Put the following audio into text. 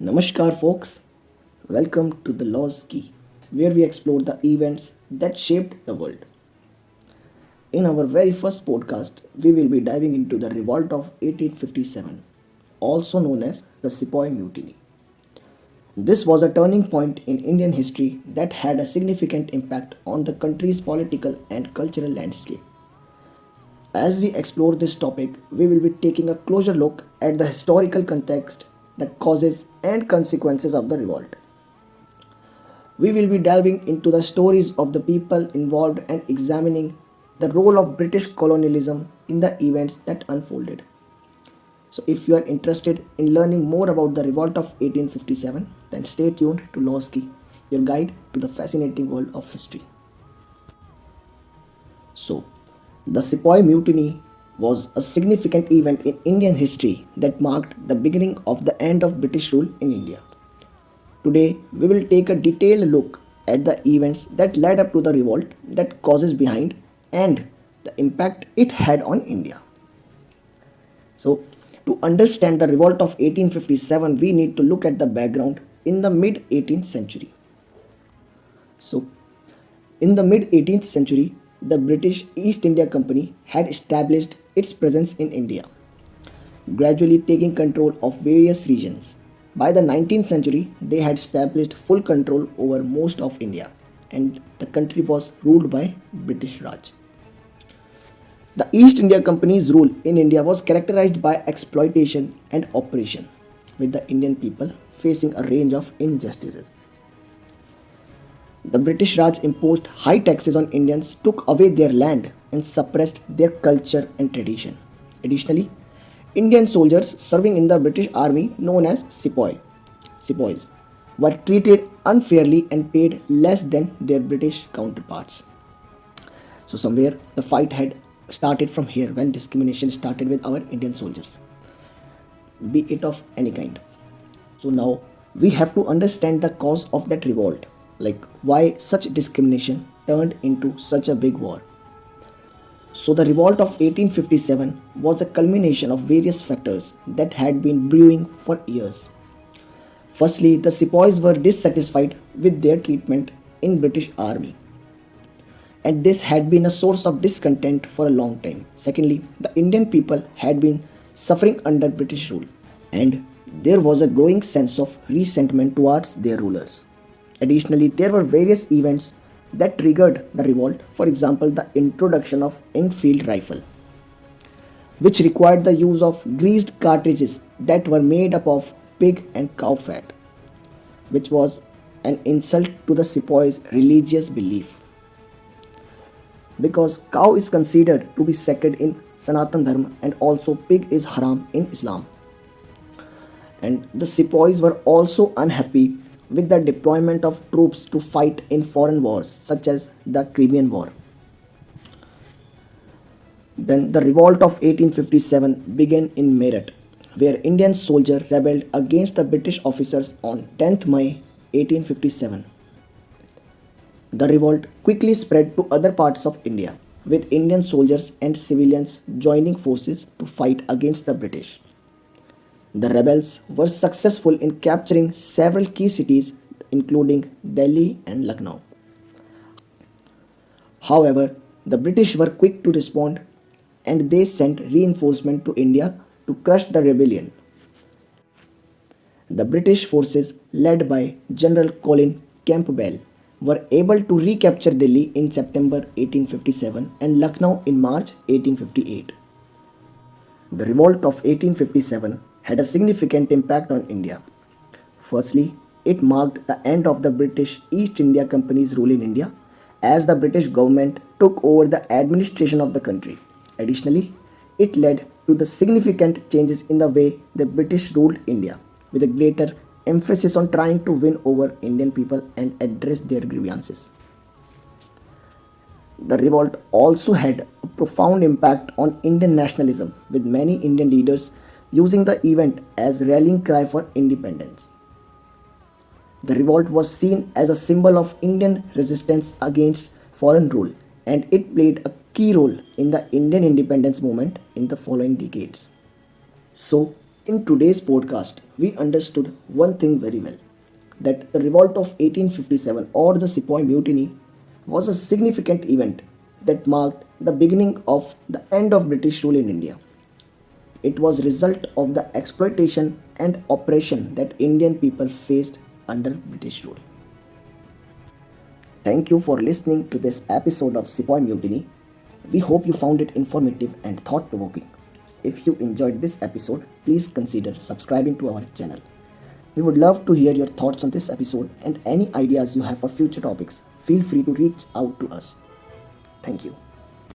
Namaskar, folks. Welcome to the Law's Key, where we explore the events that shaped the world. In our very first podcast, we will be diving into the Revolt of 1857, also known as the Sepoy Mutiny. This was a turning point in Indian history that had a significant impact on the country's political and cultural landscape. As we explore this topic, we will be taking a closer look at the historical context, the causes and consequences of the revolt. We will be delving into the stories of the people involved and examining the role of British colonialism in the events that unfolded. So, if you are interested in learning more about the revolt of 1857, then stay tuned to Losky, your guide to the fascinating world of history. So, the Sepoy Mutiny was a significant event in Indian history that marked the beginning of the end of British rule in India. Today, we will take a detailed look at the events that led up to the revolt, that causes behind, and the impact it had on India. So, to understand the revolt of 1857, we need to look at the background in the mid 18th century. So, in the mid 18th century, the British East India Company had established its presence in India, gradually taking control of various regions. By the 19th century, they had established full control over most of India, and the country was ruled by British Raj. The East India Company's rule in India was characterized by exploitation and oppression, with the Indian people facing a range of injustices. The British Raj imposed high taxes on Indians, took away their land, and suppressed their culture and tradition. Additionally, Indian soldiers serving in the British Army, known as Sepoys, were treated unfairly and paid less than their British counterparts. So, somewhere the fight had started from here when discrimination started with our Indian soldiers, be it of any kind. So, now we have to understand the cause of that revolt, like why such discrimination turned into such a big war. So, the revolt of 1857 was a culmination of various factors that had been brewing for years. Firstly, the sepoys were dissatisfied with their treatment in British army, and this had been a source of discontent for a long time. Secondly, the Indian people had been suffering under British rule, and there was a growing sense of resentment towards their rulers. Additionally, there were various events that triggered the revolt. For example, the introduction of Enfield rifle, which required the use of greased cartridges that were made up of pig and cow fat, which was an insult to the sepoys' religious belief, because cow is considered to be sacred in Sanatan Dharma and also pig is haram in Islam. And the sepoys were also unhappy with the deployment of troops to fight in foreign wars such as the Crimean War. Then the revolt of 1857 began in Meerut, where Indian soldiers rebelled against the British officers on 10th May 1857. The revolt quickly spread to other parts of India, with Indian soldiers and civilians joining forces to fight against the British. The rebels were successful in capturing several key cities, including Delhi and Lucknow. However, the British were quick to respond, and they sent reinforcements to India to crush the rebellion. The British forces, led by General Colin Campbell, were able to recapture Delhi in September 1857 and Lucknow in March 1858. The revolt of 1857 had a significant impact on India. Firstly, it marked the end of the British East India Company's rule in India, as the British government took over the administration of the country. Additionally, it led to the significant changes in the way the British ruled India, with a greater emphasis on trying to win over Indian people and address their grievances. The revolt also had a profound impact on Indian nationalism, with many Indian leaders using the event as rallying cry for independence. The revolt was seen as a symbol of Indian resistance against foreign rule, and it played a key role in the Indian independence movement in the following decades. So, In today's podcast, we understood one thing very well, that the revolt of 1857 or the Sepoy Mutiny was a significant event that marked the beginning of the end of British rule in India. It was result of the exploitation and oppression that Indian people faced under British rule. Thank you for listening to this episode of Sepoy Mutiny. We hope you found it informative and thought provoking. If you enjoyed this episode, please consider subscribing to our channel. We would love to hear your thoughts on this episode and any ideas you have for future topics. Feel free to reach out to us. Thank you.